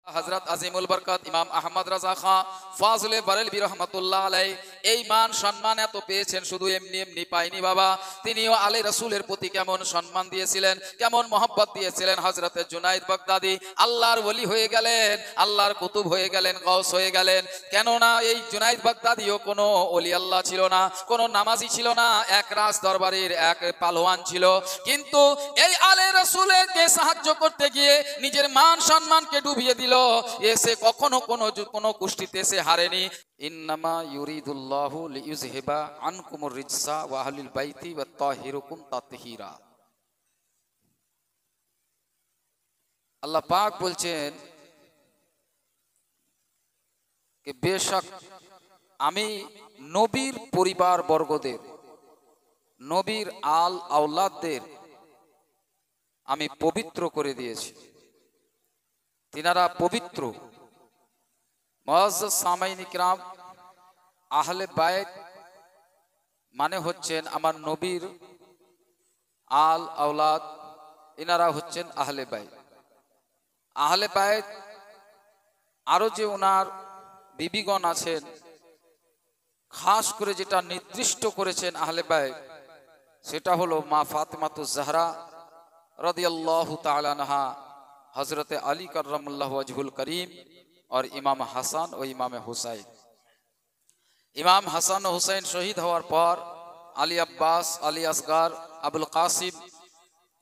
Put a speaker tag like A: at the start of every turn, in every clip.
A: হযরত আজিমুল বরকত ইমাম আহমদ রাজা খাঁ ফাজলে বারেলভী রহমাতুল্লাহ আলাইহি এই মান সম্মান এত পেয়েছেন, শুধু এমনি এমনি পায়নি বাবা। তিনিও আলী রাসূলের প্রতি কেমন সম্মান দিয়েছিলেন, কেমন মহব্বত দিয়েছিলেন। হযরতে জুনাইদ বাগদাদি আল্লাহর ওলি হয়ে গেলেন, আল্লাহর কুতুব হয়ে গেলেন, গৌস হয়ে গেলেন। কেননা এই জুনাইদ বাগদাদিও কোনো ওলি আল্লাহ ছিল না, কোনো নামাজি ছিল না, এক রাজ দরবারের এক পালোয়ান ছিল। কিন্তু এই আলী রাসূলকে সাহায্য করতে গিয়ে নিজের মান সম্মানকে ডুবিয়ে দিল। এসে কখনো কোনো কুষ্টিতে সে হারেনি। ইন্নামা ইউরিদুল্লাহু লিইউযহিবা আনকুমুর রিজসা ওয়া আহলিল বাইতি ওয়া তাহিরুকুম তাতহীরা। আল্লাহ পাক বলছেন যে বেশক আমি নবীর পরিবার বর্গদের, নবীর আল আওলাদদের আমি পবিত্র করে দিয়েছি, তিনারা পবিত্র। মুআজ্জাজ সামাইন ইকরাম, আহলে বাইত মানে হচ্ছেন আমার নবীর আল আওলাদ, ইনারা হচ্ছেন আহলে বাইত। আহলে বাইত আরো যে ওনার বিবিগণ আছেন, খাস করে যেটা নির্দিষ্ট করেছেন আহলে বাইত, সেটা হলো মা ফাতেমাতুজ জাহরা রাদিয়াল্লাহু তাআলা আনহা, হজরতে আলী কররামাল্লাহু ওয়াজহুল করিম और इमाम हसन और इमाम हुसैन। इमाम हसन और हुसैन शहीद হওয়ার পর আলী আব্বাস, আলী আসগার, আবুল কাসিম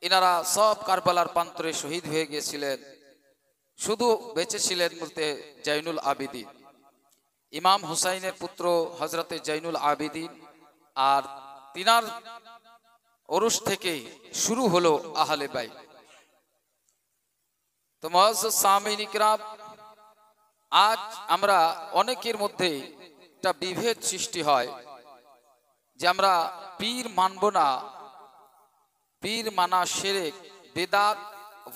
A: ইনারা সব কারবালার প্রান্তরে শহীদ হয়ে গিয়েছিলেন। শুধু বেঁচে ছিলেন বলতে জৈনুল আবিদিন, ইমাম হুসাইনের পুত্র হজরতে জৈনুল আবিদিন। আর তিনার ওরস থেকে শুরু হলো আহলে বাইত। তো মুআজ্জাজ সামিঈন ইকরাম, আজ আমরা অনেকের মধ্যে একটা বিভেদ সৃষ্টি হয় যে আমরা পীর মানব না, পীর মানা শিরক, বিদআত,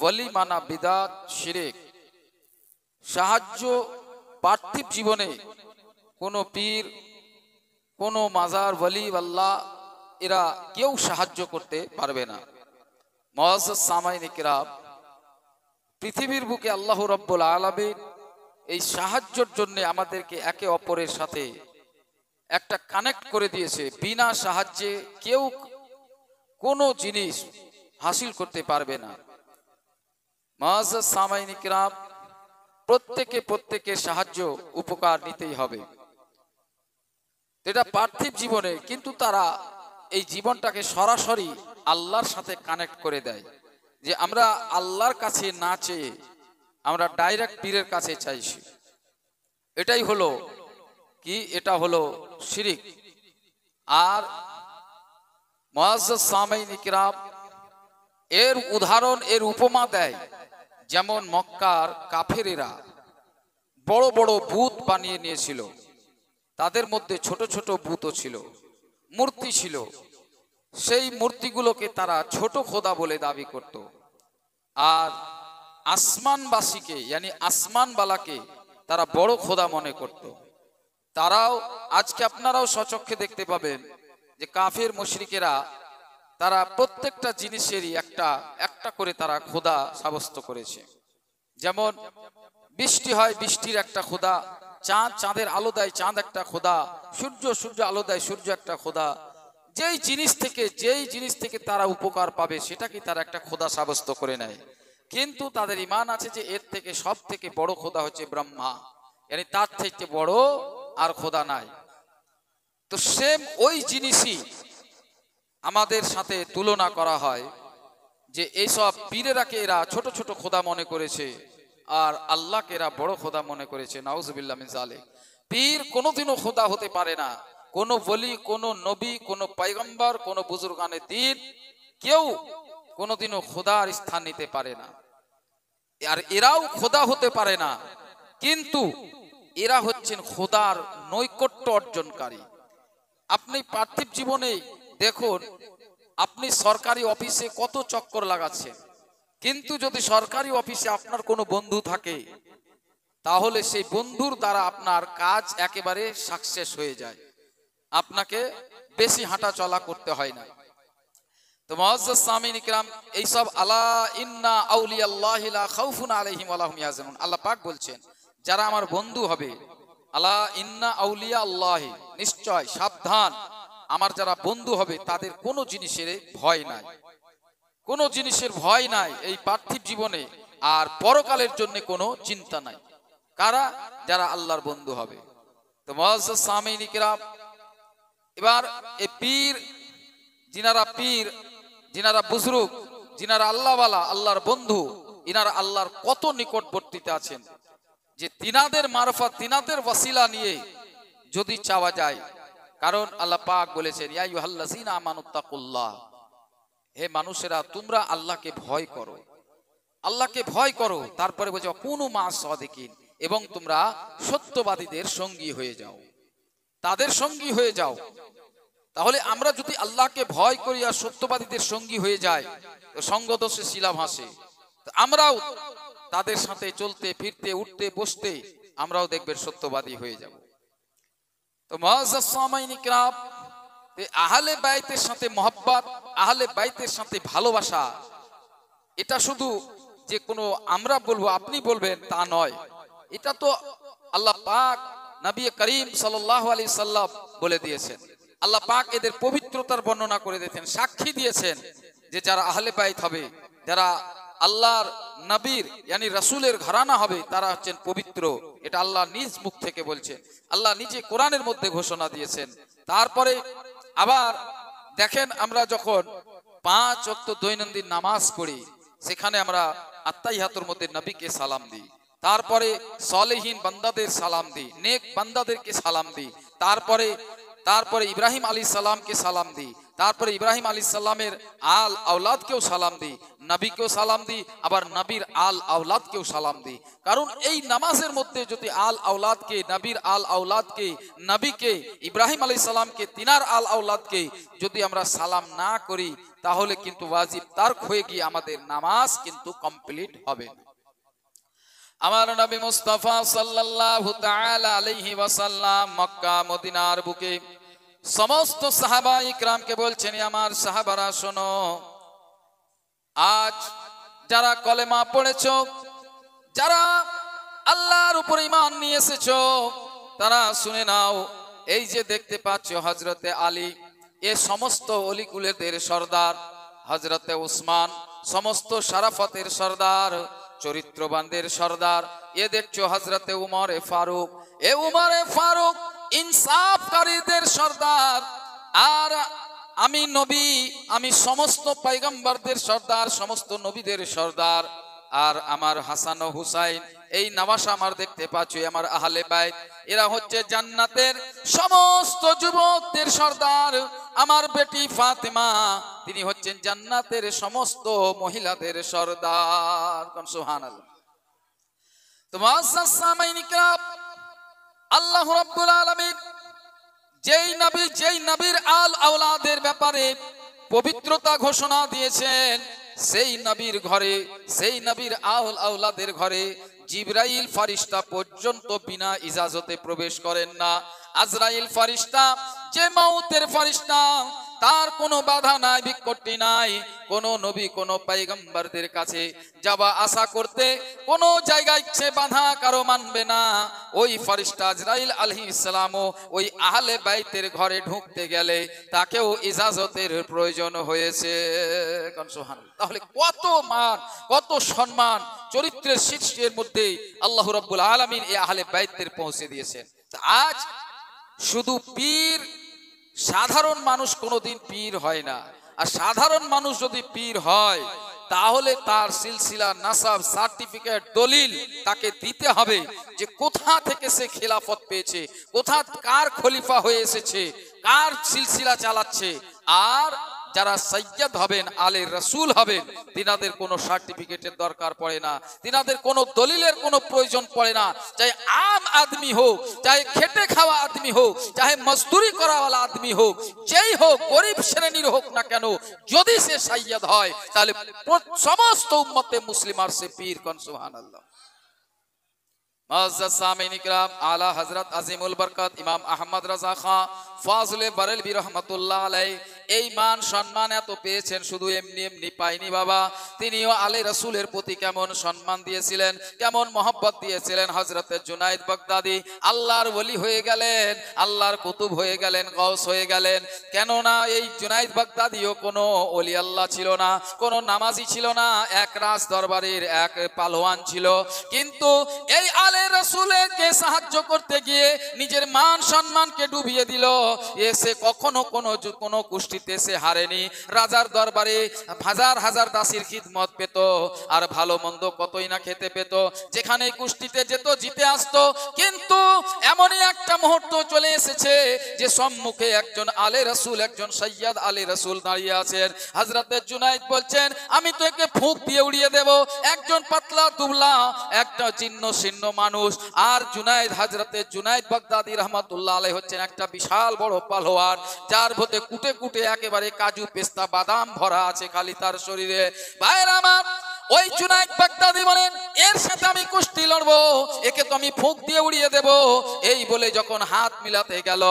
A: ওলি মানা বিদআত শিরক। সাহায্য পার্থিব জীবনে কোনো পীর, কোনো মাজার, ওলি আল্লাহ এরা কেউ সাহায্য করতে পারবে না। মুআজ্জাজ সামিঈন ইকরাম, পৃথিবীর বুকে আল্লাহ রাব্বুল আলামিন এই সাহায্যের জন্য আমাদেরকে একে অপরের সাথে একটা কানেক্ট করে দিয়েছে। বিনা সাহায্যে কেউ কোনো জিনিস হাসিল করতে পারবে না। মুআজ্জাজ সামিঈন ইকরাম, প্রত্যেকের সাহায্য উপকার নিতেই হবে, এটা পার্থিব জীবনে। কিন্তু তারা এই জীবনটাকে সরাসরি আল্লাহর সাথে কানেক্ট করে দেয়, যে আমরা আল্লাহর কাছে না চেয়ে আমরা ডাইরেক্ট পীরের কাছে চাইছি। এটাই হলো কি, এটা হলো শিরিক। আর মুআজ্জাজ সামিঈন ইকরাম এর উদাহরণ, এর উপমা দেয়, যেমন মক্কার কাফেরেরা বড় বড় বুত বানিয়ে নিয়েছিল, তাদের মধ্যে ছোট ছোট বুতও ছিল, মূর্তি ছিল। সেই মূর্তিগুলোকে তারা ছোট খোদা বলে দাবি করত। আর আসমানবাসীকে, ইয়ানি আসমানওয়ালাকে তারা বড় খোদা মনে করত। তারাও আজকে আপনারাও স্বচক্ষে দেখতে পাবেন যে কাফের মুশরিকেরা তারা প্রত্যেকটা জিনিসেরই একটা একটা করে তারা খোদা সাব্যস্ত করেছে। যেমন বৃষ্টি হয়, বৃষ্টির একটা খোদা, চাঁদ চাঁদের আলো দেয়, চাঁদ একটা খোদা, সূর্য আলো দেয়, সূর্য একটা খোদা। যেই জিনিস থেকে তারা উপকার পাবে সেটাকে তারা একটা খোদা সাব্যস্ত করে নেয়। কিন্তু তাদের ঈমান আছে যে এর থেকে সব থেকে বড় খোদা হচ্ছে ব্রহ্মা, মানে তার থেকে বড় আর খোদা নাই। তো সেম ওই জিনিসই আমাদের সাথে তুলনা করা হয় যে এইসব পীরেরাকে এরা ছোট ছোট খোদা মনে করেছে, আর আল্লাহকে এরা বড় খোদা মনে করেছে। নাউজুবিল্লাহ মিন যালিক। পীর কোনোদিনও খোদা হতে পারে না। কোন ওলি, কোন নবী, কোন পয়গম্বর, কোন বুজুর্গানে দ্বীন কেউ কোনোদিনও খোদার স্থান নিতে পারে না। আর এরাও খোদা হতে পারে না, কিন্তু এরা হচ্ছেন খোদার নৈকট্য অর্জনকারী। আপনি পার্থিব জীবনে দেখুন, আপনি সরকারি অফিসে কত চক্কর লাগাচ্ছেন, কিন্তু যদি সরকারি অফিসে আপনার কোনো বন্ধু থাকে, তাহলে সেই বন্ধুর দ্বারা আপনার কাজ একেবারে সাকসেস হয়ে যায়, আপনাকে বেশি হাঁটা চলা করতে হয় না। তো মুআজ্জাজ সামিন ইকরাম, এইসব আলা ইন্না আউলিয়াল্লাহি লা খাউফুন আলাইহিম ওয়া লা হুম ইয়াহজানুন, আল্লাহ পাক বলছেন যারা আমার বন্ধু হবে, আলা ইন্না আউলিয়া আল্লাহি, নিশ্চয় সাবধান, আমার যারা বন্ধু হবে তাদের কোনো জিনিসের ভয় নাই, কোনো জিনিসের ভয় নাই এই পার্থিব জীবনে, আর পরকালের জন্য কোনো চিন্তা নাই। কারা? যারা আল্লাহর বন্ধু হবে। তো মুআজ্জাজ সামিন ইকরাম, এবার এই পীর, যিনারা বুজরুগ, যিনারা আল্লাহওয়ালা, আল্লাহর বন্ধু, ইনারা আল্লাহর কত নিকটবর্তীতে আছেন যে তিনাদের মারফত, তিনাদের ওয়াসিলা নিয়ে যদি চাওয়া যায়। কারণ আল্লাহ পাক বলেছেন, ইয়া আইয়ুহাল্লাযীনা আমানুত্তাকুল্লাহ, হে মানুষেরা তোমরা আল্লাহকে ভয় করো, আল্লাহকে ভয় করো। তারপরে বলছে কুনু মা'আস সাদিকিন, এবং তোমরা সত্যবাদীদের সঙ্গী হয়ে যাও, তাদের সঙ্গী হয়ে যাও। তাহলে আমরা যদি আল্লাহকে ভয় করি আর সত্যবাদীদের সঙ্গী হয়ে যাই, তো সঙ্গদোষে শিলা ভাসে, আমরাও তাদের সাথে চলতে ফিরতে উঠতে বসতে আমরাও দেখবেন সত্যবাদী হয়ে যাব। তো মুআজ্জাজ সামিন ইকরাম, আহলে বাইতের সাথে মহব্বত, আহলে বাইতের সাথে ভালোবাসা, এটা শুধু যে কোনো আমরা বলবো আপনি বলবেন তা নয়, এটা তো আল্লাহ পাক নবী করিম সাল্লাল্লাহু আলাইহি সাল্লাম বলে দিয়েছেন। আল্লাহ পাক এদের পবিত্রতার বর্ণনা করে দিয়েছেন, সাক্ষী দিয়েছেন যে যারা আহলে বাইত হবে, যারা আল্লাহর নবীর ইয়ানি রাসূলের ঘরানা হবে, তারা হচ্ছেন পবিত্র। এটা আল্লাহ নিজ মুখ থেকে বলছেন, আল্লাহ নিজে কোরআনের মধ্যে ঘোষণা দিয়েছেন। তারপরে আবার দেখেন, আমরা যখন 5 ওয়াক্ত দৈনন্দিন নামাজ পড়ি, সেখানে আমরা আত্তাহিয়াতুর মধ্যে নবীকে সালাম দিই, তারপরে সালেহীন বান্দাদের সালাম দিই, নেক বান্দাদেরকে সালাম দিই, তারপরে ইব্রাহিম আলাইহিস সালামকে সালাম দিই, তারপরে ইব্রাহিম আলাইহিস সালামের আল আওলাদকেও সালাম দিই, নবীকেও সালাম দিই, আবার নবীর আল আওলাদকেও সালাম দিই। কারণ এই নামাজের মধ্যে যদি আল আওলাদকে, নবীর আল আওলাদকে, নবীকে, ইব্রাহিম আলাইহিস সালামকে, তিনার আল আওলাদকে যদি আমরা সালাম না করি, তাহলে কিন্তু ওয়াজিব তারক হয়ে গিয়ে আমাদের নামাজ কিন্তু কমপ্লিট হবে না। আমার নবী মুস্তাফা সাল্লাল্লাহু তাআলা আলাইহি ওয়াসাল্লাম মক্কা মদিনার বুকে সমস্ত সাহাবা ইকরামকে বলছেন, আমার সাহাবারা শোনো, আজ যারা কলেমা পড়েছো, যারা আল্লাহর উপর ঈমান নিয়ে এসেছো, তারা শুনে নাও, এই যে দেখতে পাচ্ছ হযরতে আলী, এ সমস্ত অলিকুলেদের সর্দার, হযরতে উসমান সমস্ত শারাফতের সর্দার, চরিত্রবানদের সর্দার, এ দেখছো হযরতে উমরে ফারুক, এ উমরে ফারুক ইনসাফকারীদের সর্দার, আর আমি নবী, আমি সমস্ত পয়গম্বরদের সর্দার, সমস্ত নবীদের সর্দার, আর আমার হাসান ও হুসাইন, এই নওয়াসা আমার দেখতে পাচ্ছ, আমার আহলে বাইত, এরা হচ্ছে জান্নাতের সমস্ত যুবকদের সর্দার। আমার বেটি ফাতেমা, তিনি হচ্ছেন জান্নাতের সমস্ত মহিলাদের সর্দার। সুবহানাল্লাহ। তো মুআজ্জাজ সামিন ইকরাম, আল্লাহ রাব্বুল আলামিন যেই নবীর আল আওলাদের ব্যাপারে পবিত্রতা ঘোষণা দিয়েছেন, সেই নবীর ঘরে, সেই নবীর আল আওলাদের ঘরে জিবরাইল ফারিস্তা পর্যন্ত বিনা ইজাজতে প্রবেশ করেন না। আজরাইল ফারিস্তা, যে মউতের ফারিস্তা, তার কোনো বাধা নাই, বিকট্টি নাই, কোন নবী কোন পয়গম্বরদের কাছে যাওয়া আসা করতে কোনো জায়গায় সে বাধা কারো মানবে না। ওই ফারিস্তা আজরাইল আলাইহিস সালামও ওই আহলে বাইতের ঘরে ঢুকতে গেলে তাকেও ইজাজতের প্রয়োজন হয়েছে। সুবহানাল্লাহ। তাহলে কত মান, কত সম্মান চরিত্রের শীর্ষের মধ্যে আল্লাহ রাব্বুল আলামিন এই আহলে বাইতের পৌঁছে দিয়েছেন। আজ শুধু পীর, সাধারণ মানুষ কোনোদিন পীর হয় না। আর সাধারণ মানুষ যদি পীর হয়, তাহলে তার সিলসিলা, নাসাব, সার্টিফিকেট, দলিল তাকে দিতে হবে যে কোথা থেকে সে খেলাফত পেয়েছে, কোথা কার খলিফা হয়ে এসেছে, কার সিলসিলা চালাচ্ছে। আর যারা সৈয়দ হবেন, আলে রাসূল হবেন, তিনাদের কোনো সার্টিফিকেটের দরকার পড়ে না, তিনাদের কোনো দলিলের কোনো প্রয়োজন পড়ে না। চাहे আম আদমি হোক, চাहे খেটে খাওয়া আদমি হোক, চাहे মজদুরি করাওয়ালা আদমি হোক, যেই হোক, গরিব শ্রেণীর হোক না কেন, যদি সে সৈয়দ হয়, তাহলে সমস্ত উম্মতে মুসলিমার সে পীর। কোন সুবহানাল্লাহ। মুআজ্জাজ সামিন ইকরাম, আলা হযরত আজিমুল বরকত ইমাম আহমদ রাজা খান ফাজলে বরেলভী রহমাতুল্লাহ আলাইহি, এই মান সম্মান এত পেয়েছেন শুধু এমনি এমনি পাইনি বাবা, তিনিও আলী রাসূলের প্রতি কেমন সম্মান দিয়েছিলেন, কেমন মহব্বত দিয়েছিলেন। হযরত জুনায়েদ বাগদাদি আল্লাহর ওলি হয়ে গেলেন, আল্লাহর কুতুব হয়ে গেলেন, গৌস হয়ে গেলেন। কেননা এই জুনায়েদ বাগদাদিও কোনো ওলি আল্লাহ ছিল না, কোনো নামাজি ছিল না, এক রাজ দরবারের এক পালোয়ান ছিল। কিন্তু এই আলী রাসূলকে সাহায্য করতে গিয়ে নিজের মান সম্মানকে ডুবিয়ে দিল। এসে কখনো কোনো কুষ্টিতে সে হারেনি। রাজার দরবারে হাজার হাজার দাসীর খিদমত পেত, আর ভালো মন্দ কতই না খেতে পেত। যেখানে কুষ্টিতে যেত জিতে আসতো। কিন্তু এমনই একটা মুহূর্ত চলে এসেছে যে সম্মুখে একজন আলী রাসূল, একজন সৈয়দ আলী রাসূল দাঁড়িয়ে আছেন। হযরত জুনায়েদ বলছেন, আমি তো একে ফুঁক দিয়ে উড়িয়ে দেব। একজন পাতলা দুবলা একটা জীর্ণ শীর্ণ মানুষ। আর জুনায়েদ, হযরতে জুনায়েদ বাগদাদি রহমাতুল্লাহ আলাইহি হচ্ছেন একটা বিশাল বড় পালোয়ান, যার ভেতরে কুটে কুটে একেবারে কাজু পেস্তা বাদাম ভরা আছে খালি তার শরীরে। ভাইরা আমার, ওই জুনায়েদ বাগদাদি বলেন, এর সাথে আমি কুস্তি লড়বো, একে তো আমি ফুঁক দিয়ে উড়িয়ে দেব। এই বলে যখন হাত মিলাতে গেল,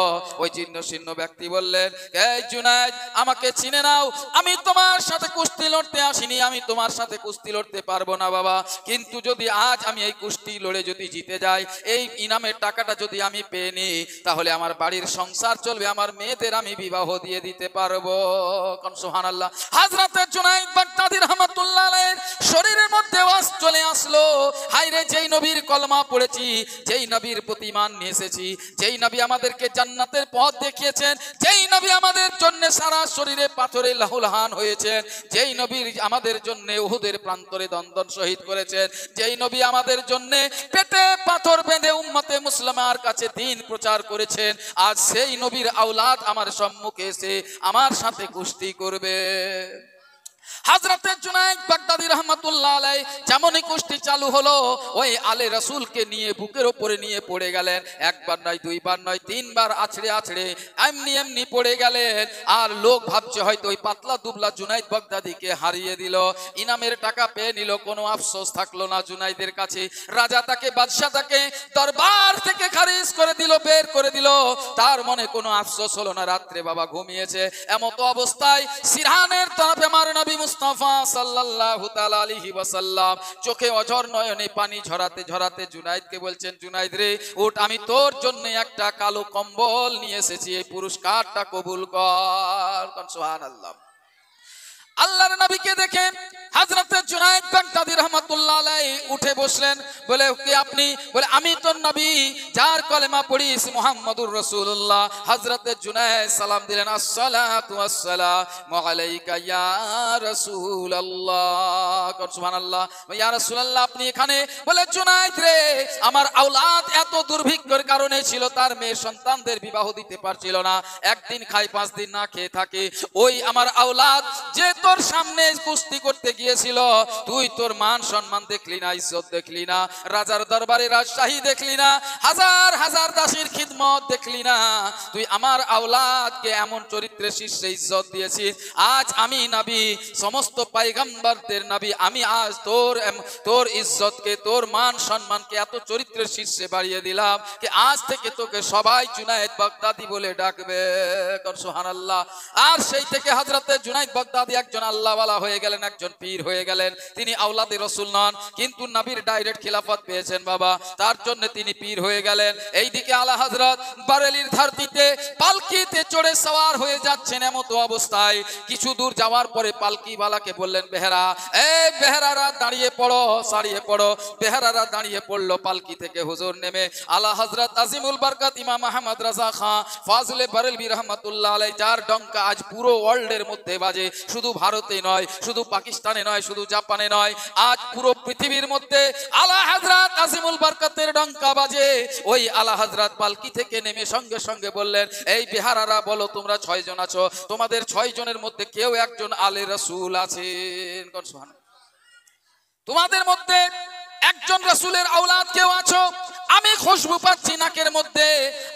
A: ওই জীর্ণ শীর্ণ ব্যক্তি বললেন, এই জুনায়েদ, আমাকে চিনে নাও, আমি তোমার সাথে কুস্তি লড়তে আসিনি, আমি তোমার সাথে কুস্তি লড়তে পারবো না বাবা। কিন্তু যদি আজ আমি এই কুস্তি লড়ে যদি জিতে যাই, এই ইনামের টাকাটা যদি আমি পেয়ে নিই, তাহলে আমার বাড়ির সংসার চলবে, আমার মেয়েদের আমি বিবাহ দিয়ে দিতে পারবো। কোন সুবহানাল্লাহ। হযরত জুনায়েদ বাগদাদি রাহমাতুল্লাহ আলাইহির শরীরের মধ্যে ওয়াজ চলে আসলো, হায়রে যেই নবীর কলমা পড়েছি, যেই নবীর প্রতিমান নিয়ে এসেছি, যেই নবী আমাদেরকে জান্নাতের পথ দেখিয়েছেন, যেই নবী আমাদের জন্য সারা শরীরে পাথরে লাহুলহান হয়েছেন, যেই নবীর আমাদের জন্য উহুদের প্রান্তরে দন্দন শহীদ করেছেন, যেই নবী আমাদের জন্য পেটে পাথর বেঁধে উম্মতে মুসলিমার কাছে দ্বীন প্রচার করেছেন, আজ সেই নবীর আওলাদ আমার সম্মুখে এসে আমার সাথে কুস্তি করবে। হযরতে জুনায়েদ বাগদাদি রাহমাতুল্লাহ আলাইহি যেমনই কুস্তি চালু হলো, ওই আলী রাসূলকে নিয়ে বুকের উপরে নিয়ে পড়ে গেলেন। একবার নয়, দুইবার নয়, তিনবার আছড়ে আছড়ে এমনি এমনি পড়ে গেলেন। আর লোক ভাবছে হয়তো ওই পাতলা দুবলা জুনায়েদ বাগদাদিকে হারিয়ে দিল, ইনামের টাকা পেয়ে নিল, কোনো আফসোস থাকলো না জুনায়েদের কাছে। রাজা তাকে, বাদশা তাকে দরবার থেকে খারিজ করে দিল, বের করে দিল। তার মনে কোনো আফসোস হলো না। রাত্রে বাবা ঘুমিয়েছে। এমতো অবস্থায় সিরহানের তরফে আমার নবী মুস্তাফা সাল্লাল্লাহু তাআলা আলাইহি ওয়াসাল্লাম চোখে অঝর নয়নে পানি ঝরাতে ঝরাতে জুনায়েদকে বলছেন, জুনায়েদ রে উঠ, আমি তোর জন্য একটা কালো কম্বল নিয়ে এসেছি, এই পুরস্কারটা কবুল কর। সুবহানাল্লাহ। আল্লাহর নবীকে দেখে হযরত জুনায়েদ বাগদাদি রাহমাতুল্লাহ আলাইহি উঠে বসলেন। বলে, কে আপনি? বলে, আমি তোর নবী, যার কলেমা পড়িস মুহাম্মদুর রাসূলুল্লাহ। হযরত জুনায়েদ সালাম দিলেন, আসসালাতু ওয়াসসালামু আলাইকা ইয়া রাসূলুল্লাহ। সুবহানাল্লাহ। ইয়া রাসূলুল্লাহ, আপনি এখানে? বলে, জুনায়েদ রে, আমার আওলাদ এত দুর্ভিক্ষের কারণে ছিল, তার মেয়ে সন্তানদের বিবাহ দিতে পারছিল না, একদিন খায় 5 দিন না খেয়ে থাকে। ওই আমার আওলাদ যে তোর সামনে কুস্তি করতে গিয়েছিল, তুই তোর মান সম্মান দেখলি না, ইজ্জত দেখলি না, রাজার দরবারে রাজশাহী দেখলি না, হাজার হাজার দাসীর খিদমত দেখলি না, তুই আমার আওলাদকে এমন চরিত্রের শীর্ষে ইজ্জত দিয়েছিস। আজ আমি নবী, সমস্ত পয়গম্বরদের নবী, আমি আজ তোর ইজ্জতকে, তোর মান সম্মানকে এত চরিত্রের শীর্ষে বাড়িয়ে দিলাম যে আজ থেকে তোকে সবাই জুনায়েদ বাগদাদি বলে ডাকবে। সুবহানাল্লাহ। আর সেই থেকে হযরত জুনায়েদ বাগদাদি একজন আল্লাহওয়ালা হয়ে গেলেন, একজন পীর হয়ে গেলেন। তিনি আওলাদে রাসূল নন, কিন্তু নবীর ডাইরেক্ট খিলাফত পেয়েছেন বাবা, তার জন্য তিনি পীর হয়ে গেলেন। এইদিকে আলা হযরত বারেলির ধরতিতে পালকিতে চড়ে সওয়ার হয়ে যাচ্ছেন। এমতো অবস্থায় কিছু দূর যাওয়ার পরে পালকিওয়ালাকে বললেন, বেহেরা, এই বেহেরারা দাঁড়িয়ে পড়ো, সারিয়ে পড়ো। বেহেরারা দাঁড়িয়ে পড়লো পালকি থেকে। হুজুর নেমে আলা হযরত আজিমুল বরকত ইমাম আহমদ রাজা খান ফাজলে বারেলভী রাহমাতুল্লাহ আলাইহি, যার ডঙ্কা আজ পুরো ওয়ার্ল্ডের মধ্যে বাজে, শুধু ভারতে নয়, শুধু পাকিস্তানে নয়, শুধু জাপানে নয়, আজ পুরো পৃথিবীর মধ্যে আলা হযরত আজিমুল বরকতের ডঙ্কা বাজে। ওই আলা হযরত পালকি থেকে নেমে সঙ্গে সঙ্গে বললেন, এই বেহারারা বলো, তোমরা 6 জন আছো, তোমাদের 6 জনের মধ্যে কেউ একজন আলে রাসূল আছেন? তোমাদের মধ্যে একজন রাসূলের আওলাদ কেউ আছো? আমি খুশবু পাচ্ছি নাকের মধ্যে,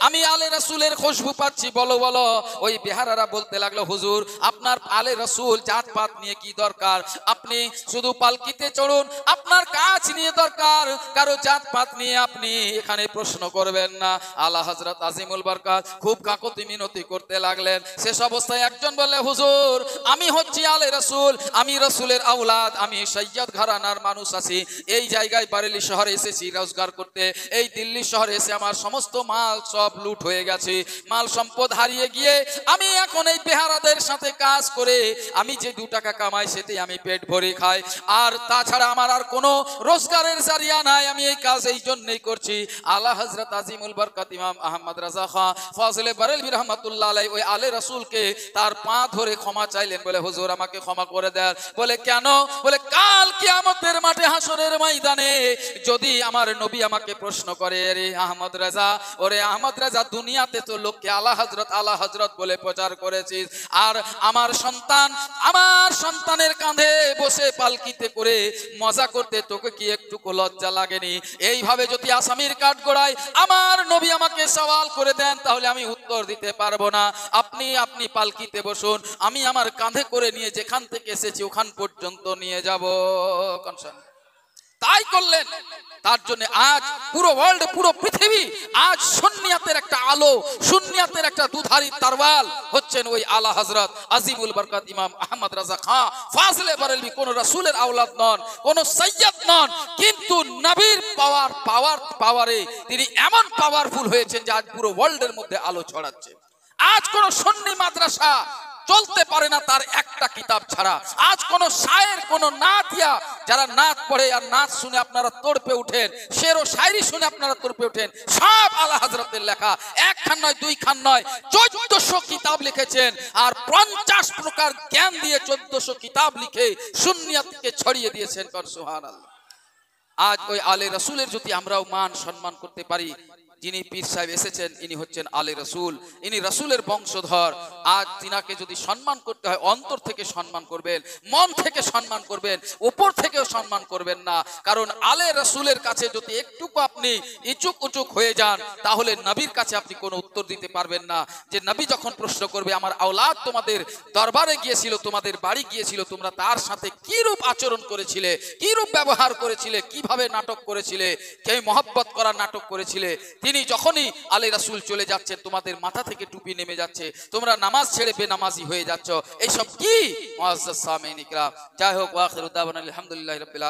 A: আমি আলে রাসূলের খুশবু পাচ্ছি, বলো বলো। ওই বেহারারা বলতে লাগলো, হুজুর আপনার আলে রাসূল জাতপাত নিয়ে কি দরকার, আপনি শুধু পালকিতে চড়ুন, আপনার কাজ নিয়ে দরকার, কারো জাতপাত নিয়ে আপনি এখানে প্রশ্ন করবেন না। আলা হযরত আজিমুল বরকত খুব কাকুতি মিনতি করতে লাগলেন। শেষ অবস্থায় একজন বললে, হুজুর আমি হচ্ছি আলে রাসূল, আমি রাসূলের আওলাদ, আমি সৈয়দ ঘরানার মানুষ আছি, এই জায়গায় বারেলি শহরে এসেছি রোজগার করতে, এই দিল্লি শহরে এসে আমার সমস্ত মাল সব লুট হয়ে গেছে, মাল সম্পদ হারিয়ে গিয়ে আমি এখন এই বেহারাদের সাথে কাজ করে আমি যে 2 টাকা কামাই সেটাই আমি পেট ভরে খাই, আর তাছাড়া আমার আর কোনো রোজগারের জারিয়া নাই, আমি এই কাজ এই জন্যই করছি। আলা হযরত আজিমুল বরকত ইমাম আহমদ রাজা খান ফাজিলে বারেলভী রাহমাতুল্লাহ আলাইহি ওই আলে রাসূলকে তার পা ধরে ক্ষমা চাইলেন, বলে হুজুর আমাকে ক্ষমা করে দেন। বলে কেন? বলে কাল কিয়ামতের মাঠে হাসরের ময়দানে যদি আমার নবী আমাকে প্রশ্ন করে, রে আহমদ রাজা, ওরে আহমদ রাজা দুনিয়াতে তো লোককে আলা হযরত বলে প্রচার করেছিস, আর আমার সন্তানের কাঁধে বসে পালকিতে করে মজা করতে তোকে কি একটু লজ্জা লাগেনি? এইভাবে যদি আসামির কাঠগড়ায় আমার নবী আমাকে সওয়াল করে দেন তাহলে আমি উত্তর দিতে পারবো না। আপনি পালকিতে বসুন, আমি আমার কাঁধে করে নিয়ে যেখান থেকে এসেছি ওখান পর্যন্ত নিয়ে যাব। তাই করলেন। তার জন্য আজ পুরো ওয়ার্ল্ড, পুরো পৃথিবী আজ সুন্নিয়াতের একটা আলো, সুন্নিয়াতের একটা দুধারী তরবাল হচ্ছেন ওই আলা হযরত আজিমুল বরকত ইমাম আহমদ রাজা খান ফাজিলে বারেলভী। কোন রাসূলের আওলাদ নন, কোন সৈয়দ নন, কিন্তু নবীর পাওয়ারে তিনি এমন পাওয়ারফুল হয়েছেন যে আজ পুরো ওয়ার্ল্ডের মধ্যে আলো ছড়াচ্ছে। আজ কোন সুন্নি মাদ্রাসা চলতে পারে না তার একটা কিতাব ছাড়া। আজ কোন শায়ের, কোন নাতিয়া, যারা নাত পড়ে আর নাত শুনে আপনারা তড়পে উঠেন, শের ও শায়রি শুনে আপনারা তড়পে উঠেন, সব আলা হযরতের লেখা। 1 খান নয়, 2 খান নয়, 1400 কিতাব লিখেছেন, আর 50 প্রকার জ্ঞান দিয়ে 1400 কিতাব লিখে সুন্নিয়াতকে ছড়িয়ে দিয়েছেন। সুবহানাল্লাহ। আজ ওই আলে রাসূলের যদি আমরাও মান সম্মান করতে পারি, যিনি পীর সাহেব এসেছেন ইনি হচ্ছেন আলে রাসূল, ইনি রাসূলের বংশধর। আজ তিনাকে যদি সম্মান করতে হয় অন্তর থেকে সম্মান করবেন, মন থেকে সম্মান করবেন, উপর থেকেও সম্মান করবেন না। কারণ আলে রাসূলের কাছে যদি একটুকু আপনি ইচুক হয়ে যান তাহলে নবীর কাছে আপনি কোনো উত্তর দিতে পারবেন না। যে নবী যখন প্রশ্ন করবে, আমার আওলাদ তোমাদের দরবারে গিয়েছিল, তোমাদের বাড়ি গিয়েছিল, তোমরা তার সাথে কি রূপ আচরণ করেছিলে, কি রূপ ব্যবহার করেছিলে, কিভাবে নাটক করেছিলে, কে মহব্বত করার নাটক করেছিলে। তিনি যখনই আলে রাসূল চলে যাচ্ছেন তোমাদের মাথা থেকে টুপি নেমে যাচ্ছে, তোমরা নামাজ ছেড়ে বেনামাজি হয়ে যাচ্ছ, এইসব কি মুআজ্জাজ সামিঈন ইকরাম। যাই হোক, ওয়া আখিরু দাওয়ানা আলহামদুলিল্লাহি রাব্বিল আলামিন।